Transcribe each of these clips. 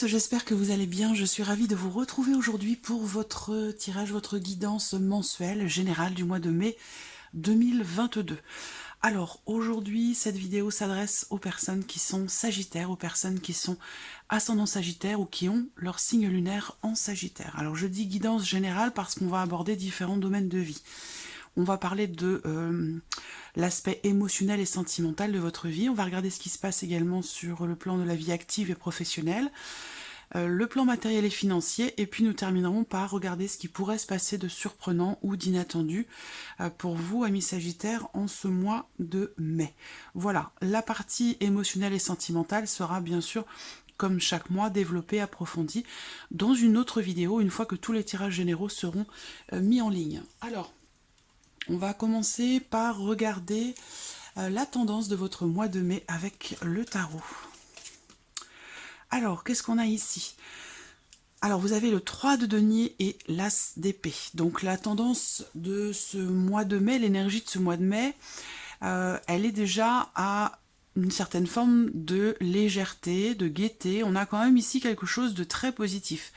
j'espère que vous allez bien. Je suis ravie de vous retrouver aujourd'hui pour votre tirage, votre guidance mensuelle générale du mois de mai 2022. Alors aujourd'hui, cette vidéo s'adresse aux personnes qui sont sagittaires, aux personnes qui sont ascendant sagittaire ou qui ont leur signe lunaire en sagittaire. Alors je dis guidance générale parce qu'on va aborder différents domaines de vie. On va parler de l'aspect émotionnel et sentimental de votre vie. On va regarder ce qui se passe également sur le plan de la vie active et professionnelle, le plan matériel et financier, et puis nous terminerons par regarder ce qui pourrait se passer de surprenant ou d'inattendu pour vous, amis Sagittaires, en ce mois de mai. Voilà, la partie émotionnelle et sentimentale sera bien sûr, comme chaque mois, développée, approfondie dans une autre vidéo, une fois que tous les tirages généraux seront mis en ligne. Alors, on va commencer par regarder la tendance de votre mois de mai avec le tarot. Alors, qu'est-ce qu'on a ici? Alors, vous avez le 3 de denier et l'as d'épée. Donc, la tendance de ce mois de mai, l'énergie de ce mois de mai, elle est déjà à une certaine forme de légèreté, de gaieté. On a quand même ici quelque chose de très positif.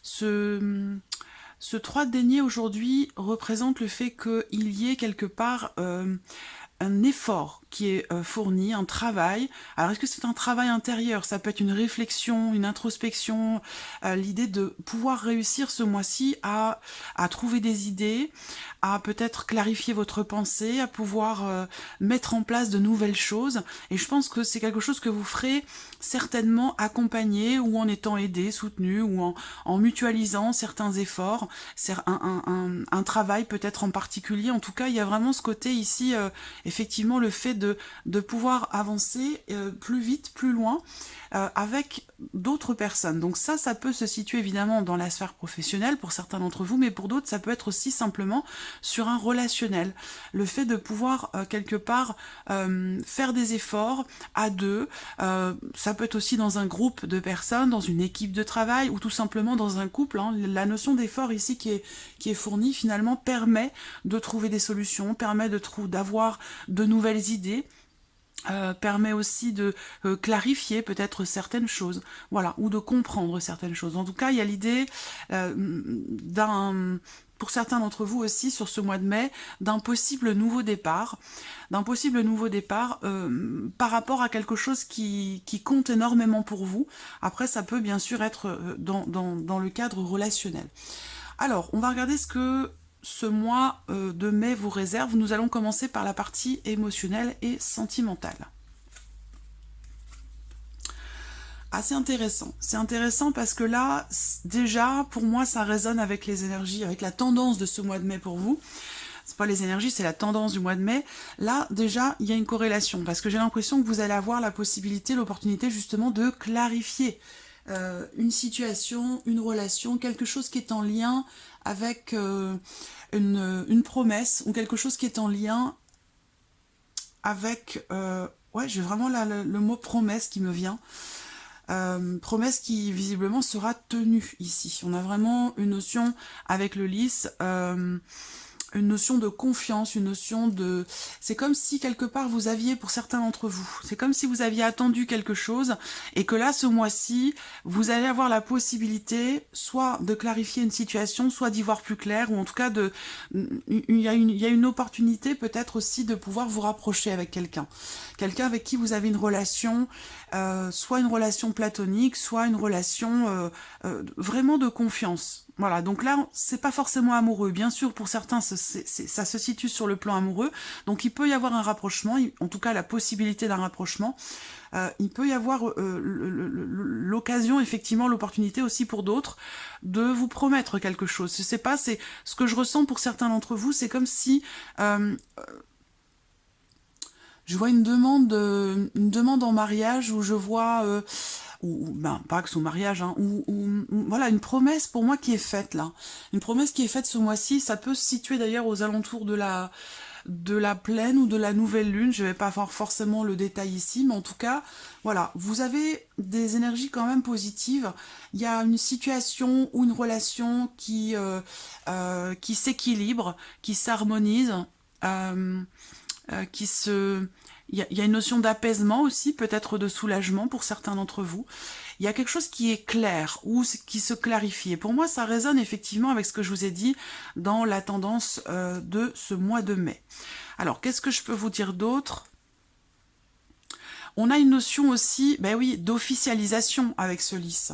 Ce 3 de denier aujourd'hui représente le fait qu'il y ait quelque part un effort qui est fourni, un travail. Alors est-ce que c'est un travail intérieur? Ça peut être une réflexion, une introspection, l'idée de pouvoir réussir ce mois-ci à trouver des idées, à peut-être clarifier votre pensée, à pouvoir mettre en place de nouvelles choses. Et je pense que c'est quelque chose que vous ferez certainement accompagné ou en étant aidé, soutenu ou en mutualisant certains efforts. C'est un travail peut-être en particulier. En tout cas, il y a vraiment ce côté ici, effectivement, le fait de pouvoir avancer plus vite, plus loin, avec d'autres personnes. Donc ça peut se situer évidemment dans la sphère professionnelle pour certains d'entre vous, mais pour d'autres, ça peut être aussi simplement sur un relationnel. Le fait de pouvoir quelque part faire des efforts à deux, ça peut être aussi dans un groupe de personnes, dans une équipe de travail ou tout simplement dans un couple. Hein. La notion d'effort ici qui est fournie finalement permet de trouver des solutions, permet d'avoir de nouvelles idées, permet aussi de clarifier peut-être certaines choses, voilà, ou de comprendre certaines choses. En tout cas, il y a l'idée pour certains d'entre vous aussi, sur ce mois de mai, d'un possible nouveau départ, par rapport à quelque chose qui compte énormément pour vous. Après, ça peut bien sûr être dans le cadre relationnel. Alors, on va regarder ce que ce mois de mai vous réserve. Nous allons commencer par la partie émotionnelle et sentimentale. C'est intéressant. C'est intéressant parce que là, déjà, pour moi, ça résonne avec les énergies, avec la tendance de ce mois de mai pour vous. C'est pas les énergies, c'est la tendance du mois de mai. Là, déjà, il y a une corrélation parce que j'ai l'impression que vous allez avoir la possibilité, l'opportunité justement de clarifier une situation, une relation, quelque chose qui est en lien avec une promesse ou quelque chose qui est en lien avec... ouais, j'ai vraiment là le mot promesse qui me vient. Promesse qui visiblement sera tenue ici. On a vraiment une notion avec le lys, une notion de confiance, une notion de... C'est comme si quelque part vous aviez, pour certains d'entre vous, c'est comme si vous aviez attendu quelque chose et que là, ce mois-ci, vous allez avoir la possibilité soit de clarifier une situation, soit d'y voir plus clair, ou en tout cas, il y a une opportunité peut-être aussi de pouvoir vous rapprocher avec quelqu'un. Quelqu'un avec qui vous avez une relation, soit une relation platonique, soit une relation vraiment de confiance. Voilà, donc là, c'est pas forcément amoureux. Bien sûr, pour certains, ça se situe sur le plan amoureux. Donc, il peut y avoir un rapprochement, en tout cas, la possibilité d'un rapprochement. Il peut y avoir l'occasion, effectivement, l'opportunité aussi pour d'autres de vous promettre quelque chose. Je sais pas, c'est ce que je ressens pour certains d'entre vous. C'est comme si... je vois une demande en mariage où je vois... ben, pas que son mariage, hein, voilà, une promesse pour moi qui est faite là. Une promesse qui est faite ce mois-ci, ça peut se situer d'ailleurs aux alentours de la pleine ou de la nouvelle lune, je vais pas faire forcément le détail ici, mais en tout cas, voilà, vous avez des énergies quand même positives. Il y a une situation ou une relation qui s'équilibre, qui s'harmonise, il y a une notion d'apaisement aussi, peut-être de soulagement pour certains d'entre vous. il y a quelque chose qui est clair ou qui se clarifie. Et pour moi, ça résonne effectivement avec ce que je vous ai dit dans la tendance de ce mois de mai. Alors, qu'est-ce que je peux vous dire d'autre? On a une notion aussi, ben oui, d'officialisation avec ce lys.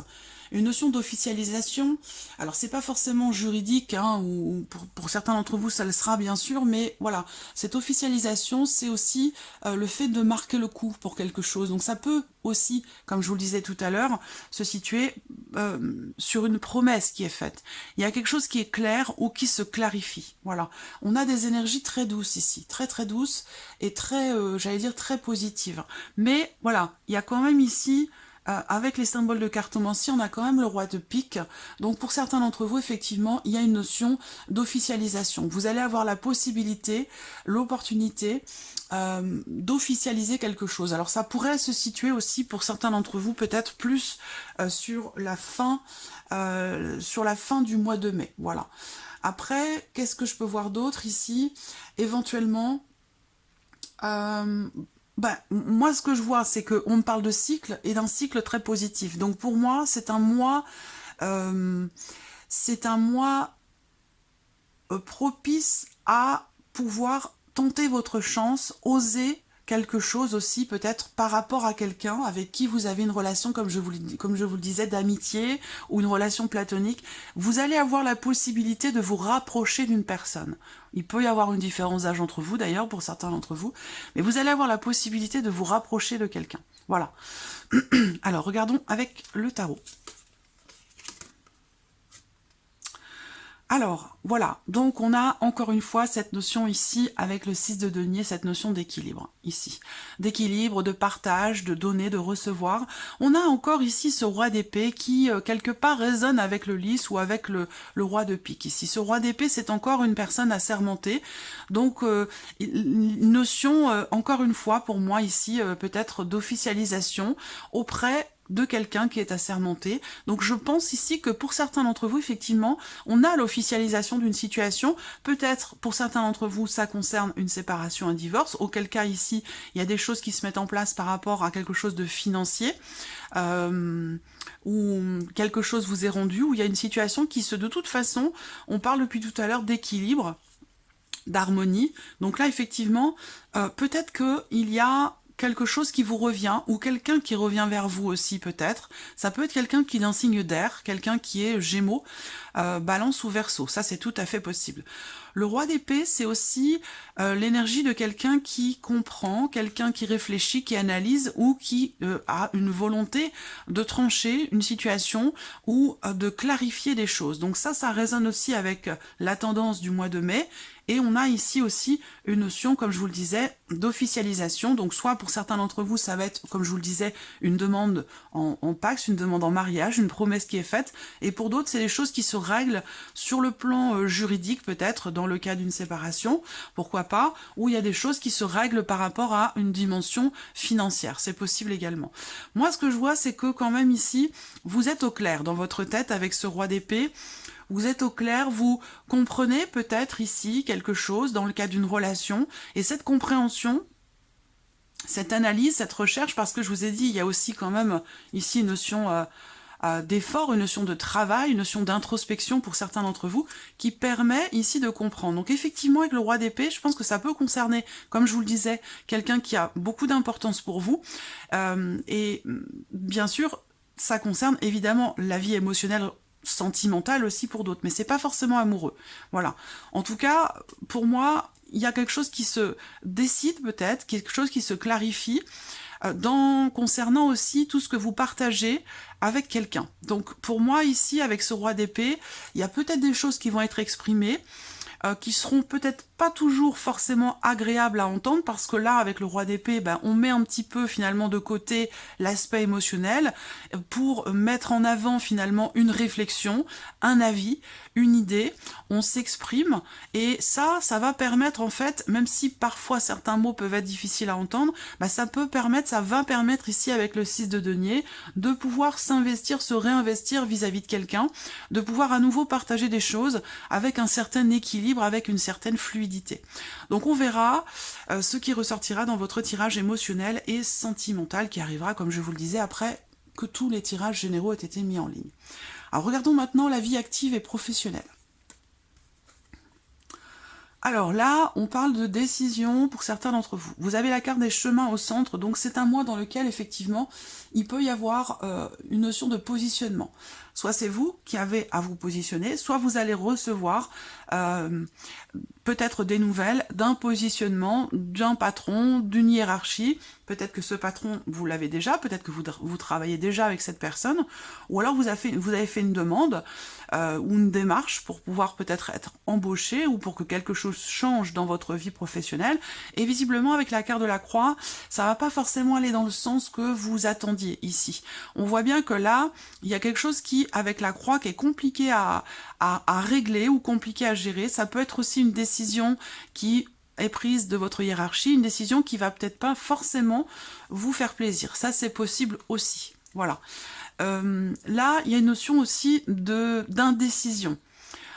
Une notion d'officialisation, alors c'est pas forcément juridique, hein, ou pour certains d'entre vous ça le sera bien sûr, mais voilà, cette officialisation c'est aussi le fait de marquer le coup pour quelque chose, donc ça peut aussi, comme je vous le disais tout à l'heure, se situer sur une promesse qui est faite. Il y a quelque chose qui est clair ou qui se clarifie, voilà. On a des énergies très douces ici, très très douces et très, j'allais dire très positives, mais voilà, il y a quand même ici avec les symboles de cartomancie, on a quand même le roi de pique. Donc pour certains d'entre vous, effectivement, il y a une notion d'officialisation. Vous allez avoir la possibilité, l'opportunité d'officialiser quelque chose. Alors ça pourrait se situer aussi pour certains d'entre vous, peut-être plus sur la fin du mois de mai. Voilà. Après, qu'est-ce que je peux voir d'autre ici? Éventuellement... moi, ce que je vois, c'est qu'on me parle de cycle et d'un cycle très positif. Donc pour moi, c'est un mois propice à pouvoir tenter votre chance, oser quelque chose aussi, peut-être par rapport à quelqu'un avec qui vous avez une relation, comme je vous le disais, d'amitié ou une relation platonique. Vous allez avoir la possibilité de vous rapprocher d'une personne. Il peut y avoir une différence d'âge entre vous, d'ailleurs, pour certains d'entre vous, mais vous allez avoir la possibilité de vous rapprocher de quelqu'un. Voilà. Alors, regardons avec le tarot. Alors, voilà, donc on a encore une fois cette notion ici avec le 6 de denier, cette notion d'équilibre, ici. D'équilibre, de partage, de donner, de recevoir. On a encore ici ce roi d'épée qui, quelque part, résonne avec le lys ou avec le roi de pique, ici. Ce roi d'épée, c'est encore une personne assermentée, donc une notion, encore une fois, pour moi, ici, peut-être d'officialisation auprès de quelqu'un qui est assermenté. Donc je pense ici que pour certains d'entre vous, effectivement, on a l'officialisation d'une situation. Peut-être pour certains d'entre vous, ça concerne une séparation, un divorce, auquel cas ici, il y a des choses qui se mettent en place par rapport à quelque chose de financier, ou quelque chose vous est rendu, où il y a une situation qui de toute façon, on parle depuis tout à l'heure d'équilibre, d'harmonie. Donc là, effectivement, peut-être qu'il y a quelque chose qui vous revient, ou quelqu'un qui revient vers vous aussi peut-être. Ça peut être quelqu'un qui est d'un signe d'air, quelqu'un qui est Gémeaux, Balance ou Verseau. Ça, c'est tout à fait possible. Le roi d'épée, c'est aussi l'énergie de quelqu'un qui comprend, quelqu'un qui réfléchit, qui analyse, ou qui a une volonté de trancher une situation ou de clarifier des choses. Donc ça résonne aussi avec la tendance du mois de mai. Et on a ici aussi une notion, comme je vous le disais, d'officialisation. Donc soit pour certains d'entre vous, ça va être, comme je vous le disais, une demande en pax, une demande en mariage, une promesse qui est faite. Et pour d'autres, c'est des choses qui se règlent sur le plan juridique, peut-être, dans le cas d'une séparation, pourquoi pas, ou il y a des choses qui se règlent par rapport à une dimension financière. C'est possible également. Moi, ce que je vois, c'est que quand même ici, vous êtes au clair dans votre tête avec ce roi d'épée. Vous êtes au clair, vous comprenez peut-être ici quelque chose dans le cas d'une relation, et cette compréhension, cette analyse, cette recherche, parce que je vous ai dit, il y a aussi quand même ici une notion d'effort, une notion de travail, une notion d'introspection pour certains d'entre vous, qui permet ici de comprendre. Donc effectivement, avec le roi d'épée, je pense que ça peut concerner, comme je vous le disais, quelqu'un qui a beaucoup d'importance pour vous, et bien sûr, ça concerne évidemment la vie émotionnelle, sentimental aussi pour d'autres, mais c'est pas forcément amoureux. Voilà. En tout cas, pour moi, il y a quelque chose qui se décide peut-être, quelque chose qui se clarifie, concernant aussi tout ce que vous partagez avec quelqu'un. Donc pour moi ici, avec ce roi d'épée, il y a peut-être des choses qui vont être exprimées, qui seront peut-être pas toujours forcément agréables à entendre, parce que là, avec le roi d'épée, on met un petit peu finalement de côté l'aspect émotionnel pour mettre en avant finalement une réflexion, un avis, une idée, on s'exprime, et ça va permettre en fait, même si parfois certains mots peuvent être difficiles à entendre, ça va permettre ici avec le 6 de denier, de pouvoir s'investir, se réinvestir vis-à-vis de quelqu'un, de pouvoir à nouveau partager des choses avec un certain équilibre, avec une certaine fluidité. Donc on verra ce qui ressortira dans votre tirage émotionnel et sentimental qui arrivera, comme je vous le disais, après que tous les tirages généraux aient été mis en ligne. Alors regardons maintenant la vie active et professionnelle. Alors là, on parle de décision pour certains d'entre vous. Vous avez la carte des chemins au centre, donc c'est un mois dans lequel, effectivement, il peut y avoir une notion de positionnement. Soit c'est vous qui avez à vous positionner, soit vous allez recevoir peut-être des nouvelles d'un positionnement, d'un patron, d'une hiérarchie. Peut-être que ce patron, vous l'avez déjà, peut-être que vous travaillez déjà avec cette personne, ou alors vous avez fait une demande ou une démarche pour pouvoir peut-être être embauché ou pour que quelque chose change dans votre vie professionnelle. Et visiblement, avec la carte de la croix, ça va pas forcément aller dans le sens que vous attendiez ici. On voit bien que là, il y a quelque chose qui, avec la croix, qui est compliqué à régler ou compliqué à gérer. Ça peut être aussi une décision qui est prise de votre hiérarchie, une décision qui va peut-être pas forcément vous faire plaisir. Ça, c'est possible aussi. Voilà. Là, il y a une notion aussi d'indécision,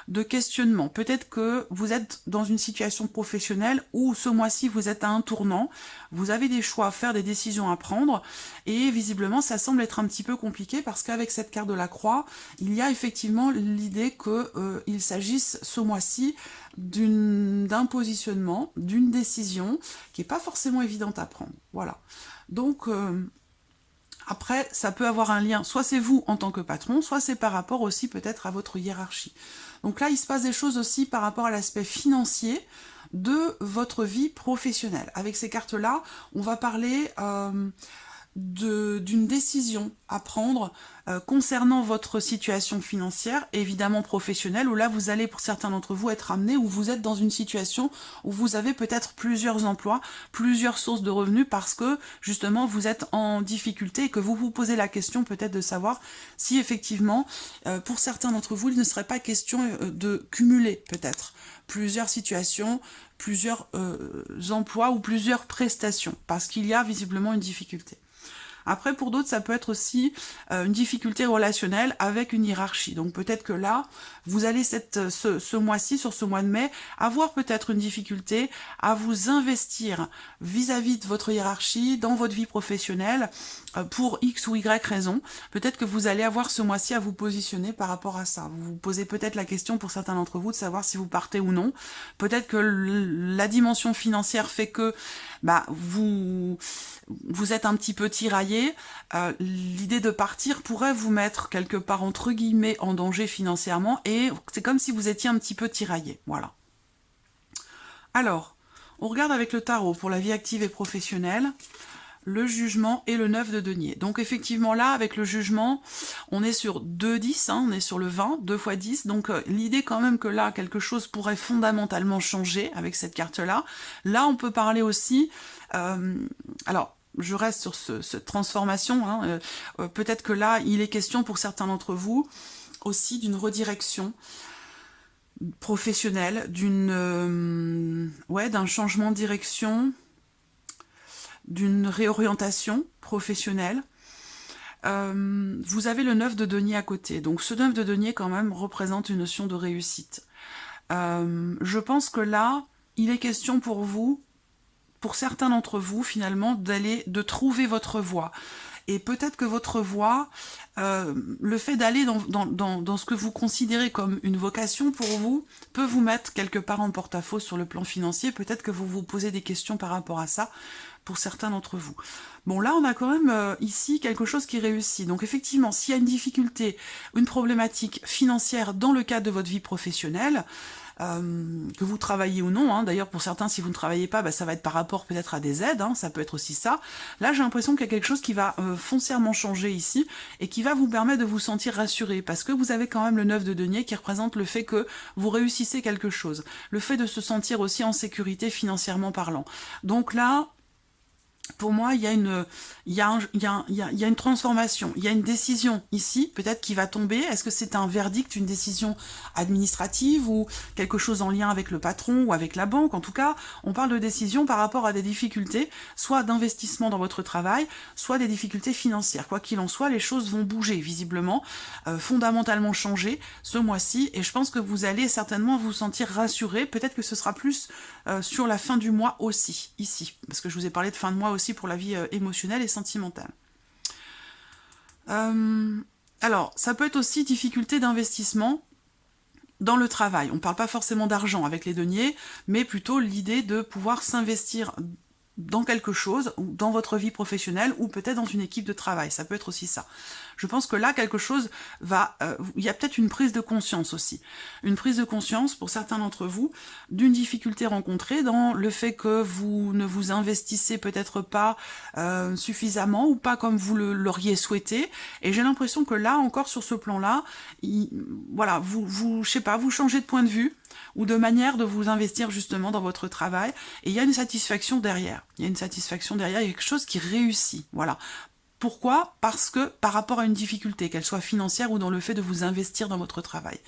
de questionnement. Peut-être que vous êtes dans une situation professionnelle où ce mois-ci, vous êtes à un tournant, vous avez des choix à faire, des décisions à prendre, et visiblement, ça semble être un petit peu compliqué parce qu'avec cette carte de la croix, il y a effectivement l'idée qu'il s'agisse ce mois-ci d'un positionnement, d'une décision qui n'est pas forcément évidente à prendre. Voilà. Donc, après, ça peut avoir un lien, soit c'est vous en tant que patron, soit c'est par rapport aussi peut-être à votre hiérarchie. Donc là, il se passe des choses aussi par rapport à l'aspect financier de votre vie professionnelle. Avec ces cartes-là, on va parler d'une décision à prendre concernant votre situation financière, évidemment professionnelle, où là vous allez pour certains d'entre vous être amenés, où vous êtes dans une situation où vous avez peut-être plusieurs emplois, plusieurs sources de revenus parce que justement vous êtes en difficulté et que vous vous posez la question peut-être de savoir si effectivement pour certains d'entre vous il ne serait pas question de cumuler peut-être plusieurs situations, plusieurs emplois ou plusieurs prestations parce qu'il y a visiblement une difficulté. Après, pour d'autres, ça peut être aussi une difficulté relationnelle avec une hiérarchie. Donc peut-être que là, vous allez ce mois-ci, sur ce mois de mai, avoir peut-être une difficulté à vous investir vis-à-vis de votre hiérarchie, dans votre vie professionnelle, pour X ou Y raison. Peut-être que vous allez avoir ce mois-ci à vous positionner par rapport à ça. Vous vous posez peut-être la question pour certains d'entre vous de savoir si vous partez ou non. Peut-être que la dimension financière fait que vous êtes un petit peu tiraillé, l'idée de partir pourrait vous mettre quelque part entre guillemets en danger financièrement et c'est comme si vous étiez un petit peu tiraillé, voilà. Alors, on regarde avec le tarot pour la vie active et professionnelle, le jugement et le 9 de denier. Donc effectivement là, avec le jugement, on est sur 2-10, on est sur le 20, 2 x 10, donc l'idée quand même que là, quelque chose pourrait fondamentalement changer avec cette carte-là. Là, on peut parler aussi, alors, je reste sur cette transformation, peut-être que là, il est question pour certains d'entre vous aussi d'une redirection professionnelle, d'un changement de direction, d'une réorientation professionnelle. Vous avez le 9 de denier à côté. Donc ce 9 de denier quand même représente une notion de réussite. Je pense que là, il est question pour vous, pour certains d'entre vous finalement, de trouver votre voie. Et peut-être que votre voie, le fait d'aller dans ce que vous considérez comme une vocation pour vous, peut vous mettre quelque part en porte-à-faux sur le plan financier. Peut-être que vous vous posez des questions par rapport à ça, pour certains d'entre vous. Bon, là, on a quand même ici quelque chose qui réussit. Donc effectivement, s'il y a une difficulté, une problématique financière dans le cadre de votre vie professionnelle, que vous travaillez ou non, d'ailleurs pour certains si vous ne travaillez pas, ça va être par rapport peut-être à des aides, ça peut être aussi ça. Là j'ai l'impression qu'il y a quelque chose qui va foncièrement changer ici et qui va vous permettre de vous sentir rassuré parce que vous avez quand même le 9 de denier qui représente le fait que vous réussissez quelque chose, le fait de se sentir aussi en sécurité financièrement parlant. Donc là, pour moi, il y a une transformation, il y a une décision ici, peut-être qui va tomber. Est-ce que c'est un verdict, une décision administrative ou quelque chose en lien avec le patron ou avec la banque? En tout cas, on parle de décision par rapport à des difficultés, soit d'investissement dans votre travail, soit des difficultés financières. Quoi qu'il en soit, les choses vont bouger, visiblement, fondamentalement changer ce mois-ci, et je pense que vous allez certainement vous sentir rassuré. Peut-être que ce sera plus sur la fin du mois aussi, ici, parce que je vous ai parlé de fin de mois aussi pour la vie émotionnelle et sentimentale. Alors, ça peut être aussi difficulté d'investissement dans le travail. On ne parle pas forcément d'argent avec les deniers, mais plutôt l'idée de pouvoir s'investir dans quelque chose, ou dans votre vie professionnelle, ou peut-être dans une équipe de travail. Ça peut être aussi ça. Je pense que là, quelque chose va... il y a peut-être une prise de conscience aussi. Une prise de conscience, pour certains d'entre vous, d'une difficulté rencontrée dans le fait que vous ne vous investissez peut-être pas suffisamment, ou pas comme vous l'auriez souhaité. Et j'ai l'impression que là, encore sur ce plan-là, voilà, je sais pas, vous changez de point de vue, ou de manière de vous investir justement dans votre travail, et il y a une satisfaction derrière. Il y a une satisfaction derrière, il y a quelque chose qui réussit, voilà. Pourquoi? Parce que par rapport à une difficulté, qu'elle soit financière ou dans le fait de vous investir dans votre travail.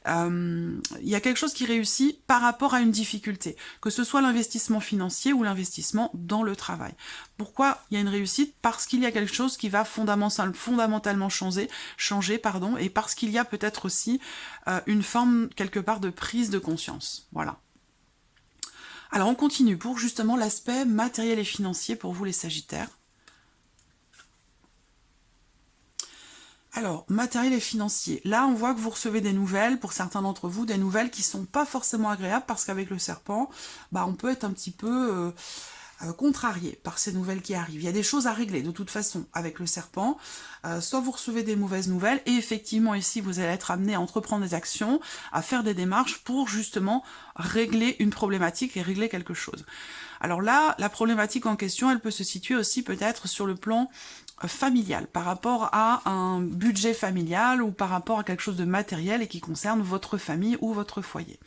Il y a quelque chose qui réussit par rapport à une difficulté, que ce soit l'investissement financier ou l'investissement dans le travail. Pourquoi il y a une réussite? Parce qu'il y a quelque chose qui va fondamentalement changer, et parce qu'il y a peut-être aussi une forme quelque part de prise de conscience. Voilà. Alors on continue pour justement l'aspect matériel et financier pour vous les Sagittaires. Alors, matériel et financier. Là, on voit que vous recevez des nouvelles, pour certains d'entre vous, des nouvelles qui sont pas forcément agréables, parce qu'avec le serpent, on peut être un petit peu contrarié par ces nouvelles qui arrivent. Il y a des choses à régler, de toute façon, avec le serpent. Soit vous recevez des mauvaises nouvelles, et effectivement, ici, vous allez être amené à entreprendre des actions, à faire des démarches pour, justement, régler une problématique et régler quelque chose. Alors là, la problématique en question, elle peut se situer aussi peut-être sur le plan familial, par rapport à un budget familial ou par rapport à quelque chose de matériel et qui concerne votre famille ou votre foyer.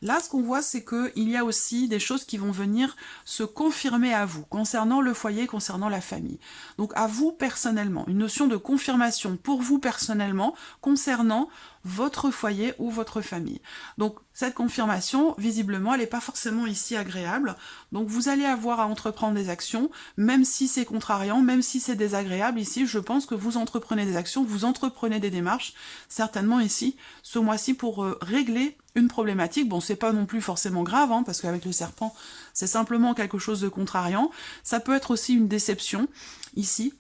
Là, ce qu'on voit, c'est qu'il y a aussi des choses qui vont venir se confirmer à vous, concernant le foyer, concernant la famille. Donc à vous personnellement, une notion de confirmation pour vous personnellement, concernant votre foyer ou votre famille. Donc cette confirmation, visiblement, elle n'est pas forcément ici agréable. Donc vous allez avoir à entreprendre des actions, même si c'est contrariant, même si c'est désagréable. Ici, je pense que vous entreprenez des actions, vous entreprenez des démarches, certainement ici, ce mois-ci, pour régler une problématique. Bon, c'est pas non plus forcément grave, hein, parce qu'avec le serpent, c'est simplement quelque chose de contrariant. Ça peut être aussi une déception, ici.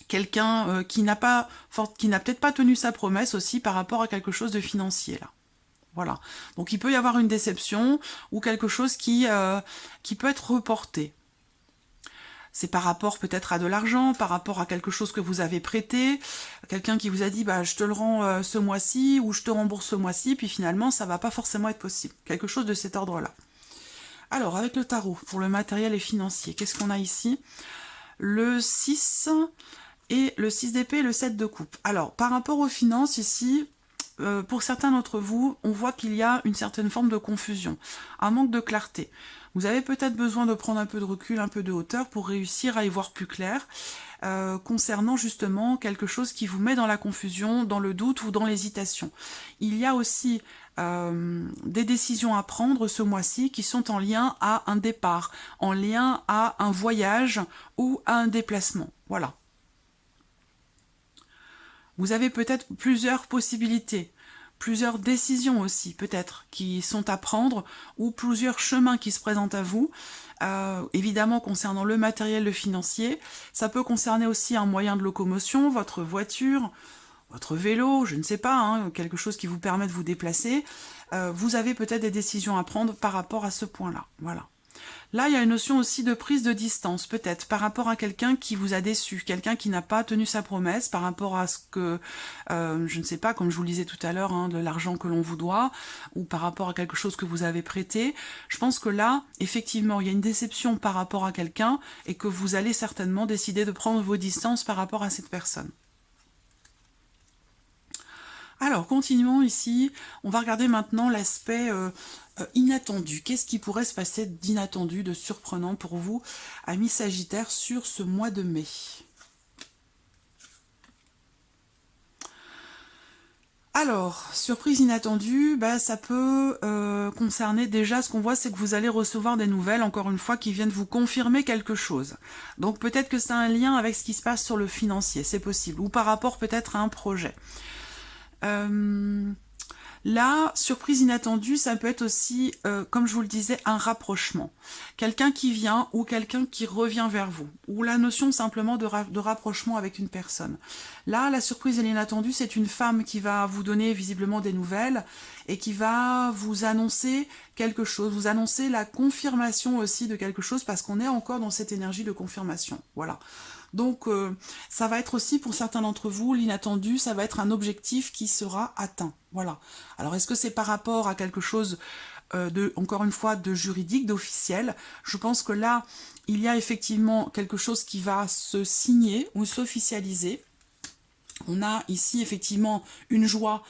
Quelqu'un qui n'a peut-être pas tenu sa promesse aussi par rapport à quelque chose de financier, là. Voilà. Donc il peut y avoir une déception ou quelque chose qui peut être reporté. C'est par rapport peut-être à de l'argent, par rapport à quelque chose que vous avez prêté, quelqu'un qui vous a dit je te le rends ce mois-ci ou je te rembourse ce mois-ci, puis finalement ça va pas forcément être possible. Quelque chose de cet ordre-là. Alors avec le tarot, pour le matériel et financier, qu'est-ce qu'on a ici? Le 6 et le 6 d'épée et le 7 de coupe. Alors par rapport aux finances ici, pour certains d'entre vous, on voit qu'il y a une certaine forme de confusion, un manque de clarté. Vous avez peut-être besoin de prendre un peu de recul, un peu de hauteur pour réussir à y voir plus clair concernant justement quelque chose qui vous met dans la confusion, dans le doute ou dans l'hésitation. Il y a aussi des décisions à prendre ce mois-ci qui sont en lien à un départ, en lien à un voyage ou à un déplacement. Voilà. Vous avez peut-être plusieurs possibilités, plusieurs décisions aussi peut-être qui sont à prendre ou plusieurs chemins qui se présentent à vous. Évidemment concernant le matériel, le financier, ça peut concerner aussi un moyen de locomotion, votre voiture, votre vélo, je ne sais pas, hein, quelque chose qui vous permet de vous déplacer. Vous avez peut-être des décisions à prendre par rapport à ce point-là. Voilà. Là, il y a une notion aussi de prise de distance, peut-être, par rapport à quelqu'un qui vous a déçu, quelqu'un qui n'a pas tenu sa promesse, par rapport à ce que, je ne sais pas, comme je vous le disais tout à l'heure, hein, de l'argent que l'on vous doit, ou par rapport à quelque chose que vous avez prêté. Je pense que là, effectivement, il y a une déception par rapport à quelqu'un, et que vous allez certainement décider de prendre vos distances par rapport à cette personne. Alors, continuons ici. On va regarder maintenant l'aspect inattendu. Qu'est-ce qui pourrait se passer d'inattendu, de surprenant pour vous, amis Sagittaires, sur ce mois de mai? Alors, surprise inattendue, ça peut concerner déjà, ce qu'on voit, c'est que vous allez recevoir des nouvelles, encore une fois, qui viennent vous confirmer quelque chose. Donc peut-être que c'est un lien avec ce qui se passe sur le financier, c'est possible, ou par rapport peut-être à un projet. La surprise inattendue, ça peut être aussi, comme je vous le disais, un rapprochement. Quelqu'un qui vient ou quelqu'un qui revient vers vous. Ou la notion simplement de rapprochement avec une personne. Là, la surprise inattendue, c'est une femme qui va vous donner visiblement des nouvelles et qui va vous annoncer quelque chose, vous annoncer la confirmation aussi de quelque chose parce qu'on est encore dans cette énergie de confirmation. Voilà. Donc, ça va être aussi, pour certains d'entre vous, l'inattendu, ça va être un objectif qui sera atteint. Voilà. Alors, est-ce que c'est par rapport à quelque chose, encore une fois, de juridique, d'officiel? Je pense que là, il y a effectivement quelque chose qui va se signer ou s'officialiser. On a ici effectivement une joie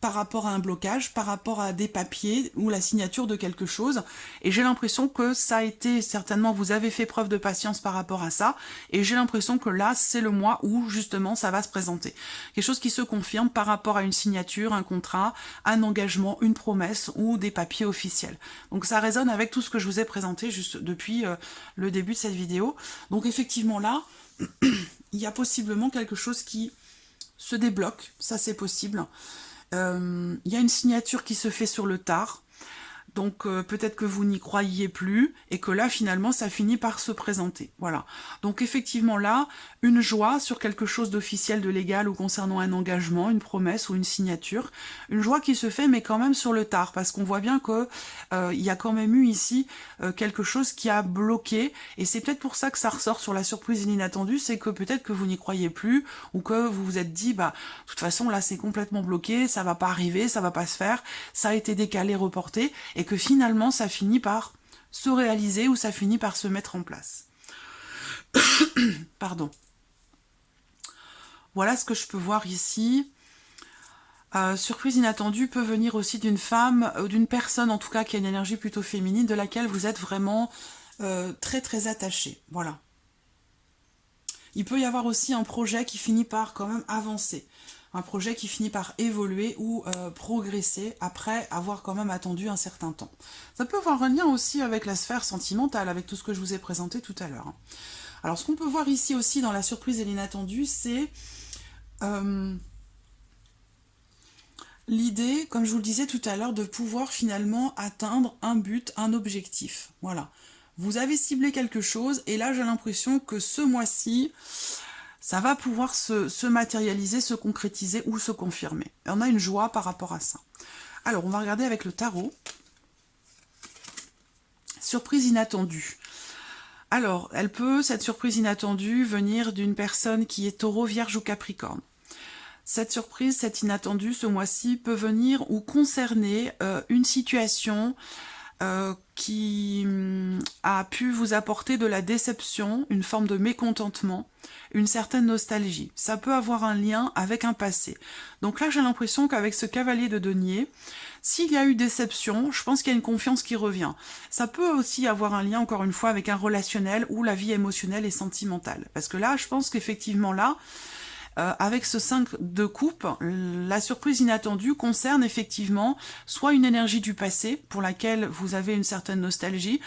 par rapport à un blocage, par rapport à des papiers ou la signature de quelque chose. Et j'ai l'impression que ça a été, certainement, vous avez fait preuve de patience par rapport à ça. Et j'ai l'impression que là, c'est le mois où justement ça va se présenter. Quelque chose qui se confirme par rapport à une signature, un contrat, un engagement, une promesse ou des papiers officiels. Donc ça résonne avec tout ce que je vous ai présenté juste depuis le début de cette vidéo. Donc effectivement là, il y a possiblement quelque chose qui se débloque, ça c'est possible. Il y a une signature qui se fait sur le tard, donc peut-être que vous n'y croyiez plus, et que là finalement ça finit par se présenter. Voilà. Donc effectivement là, une joie sur quelque chose d'officiel, de légal, ou concernant un engagement, une promesse ou une signature. Une joie qui se fait mais quand même sur le tard, parce qu'on voit bien que il y a quand même eu ici quelque chose qui a bloqué, et c'est peut-être pour ça que ça ressort sur la surprise inattendue, c'est que peut-être que vous n'y croyez plus, ou que vous vous êtes dit, bah de toute façon là c'est complètement bloqué, ça va pas arriver, ça va pas se faire, ça a été décalé, reporté, et que finalement ça finit par se réaliser ou ça finit par se mettre en place. Pardon. Voilà ce que je peux voir ici. Surprise inattendue peut venir aussi d'une femme, ou d'une personne en tout cas qui a une énergie plutôt féminine, de laquelle vous êtes vraiment très très attaché. Voilà. Il peut y avoir aussi un projet qui finit par quand même avancer. Un projet qui finit par évoluer ou progresser après avoir quand même attendu un certain temps. Ça peut avoir un lien aussi avec la sphère sentimentale, avec tout ce que je vous ai présenté tout à l'heure. Alors ce qu'on peut voir ici aussi dans la surprise et l'inattendu, c'est l'idée, comme je vous le disais tout à l'heure, de pouvoir finalement atteindre un but, un objectif. Voilà. Vous avez ciblé quelque chose et là j'ai l'impression que ce mois-ci, ça va pouvoir se matérialiser, se concrétiser ou se confirmer. Et on a une joie par rapport à ça. Alors, on va regarder avec le tarot. Surprise inattendue. Alors, cette surprise inattendue, venir d'une personne qui est Taureau, Vierge ou Capricorne. Cette surprise, cette inattendue, ce mois-ci, peut venir ou concerner une situation qui a pu vous apporter de la déception, une forme de mécontentement, une certaine nostalgie. Ça peut avoir un lien avec un passé. Donc là, j'ai l'impression qu'avec ce cavalier de denier, s'il y a eu déception, je pense qu'il y a une confiance qui revient. Ça peut aussi avoir un lien, encore une fois, avec un relationnel ou la vie émotionnelle et sentimentale. Parce que là, je pense qu'effectivement là, avec ce 5 de coupe, la surprise inattendue concerne effectivement soit une énergie du passé pour laquelle vous avez une certaine nostalgie,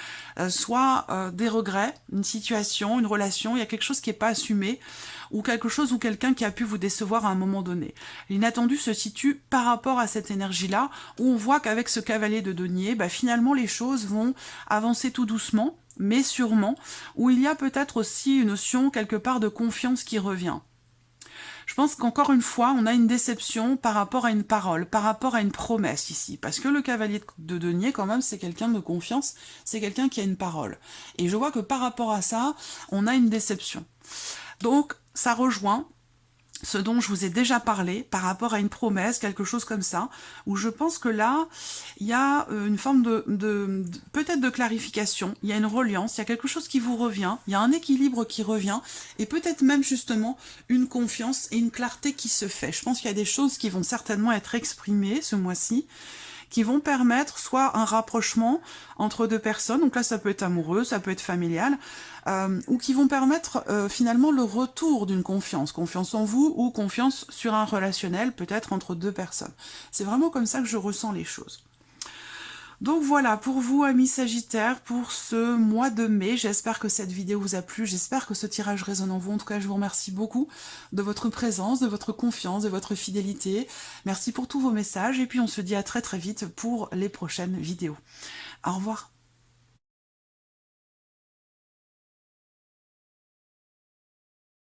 soit des regrets, une situation, une relation, il y a quelque chose qui n'est pas assumé, ou quelque chose ou quelqu'un qui a pu vous décevoir à un moment donné. L'inattendu se situe par rapport à cette énergie-là, où on voit qu'avec ce cavalier de denier, finalement les choses vont avancer tout doucement, mais sûrement, où il y a peut-être aussi une notion quelque part de confiance qui revient. Je pense qu'encore une fois, on a une déception par rapport à une parole, par rapport à une promesse ici. Parce que le cavalier de denier, quand même, c'est quelqu'un de confiance, c'est quelqu'un qui a une parole. Et je vois que par rapport à ça, on a une déception. Donc, ça rejoint ce dont je vous ai déjà parlé par rapport à une promesse, quelque chose comme ça, où je pense que là, il y a une forme peut-être de clarification, il y a une reliance, il y a quelque chose qui vous revient, il y a un équilibre qui revient, et peut-être même justement une confiance et une clarté qui se fait. Je pense qu'il y a des choses qui vont certainement être exprimées ce mois-ci, qui vont permettre soit un rapprochement entre deux personnes, donc là ça peut être amoureux, ça peut être familial, ou qui vont permettre finalement le retour d'une confiance en vous ou confiance sur un relationnel, peut-être entre deux personnes. C'est vraiment comme ça que je ressens les choses. Donc voilà, pour vous, amis Sagittaires, pour ce mois de mai, j'espère que cette vidéo vous a plu, j'espère que ce tirage résonne en vous. En tout cas, je vous remercie beaucoup de votre présence, de votre confiance, de votre fidélité. Merci pour tous vos messages, et puis on se dit à très très vite pour les prochaines vidéos. Au revoir.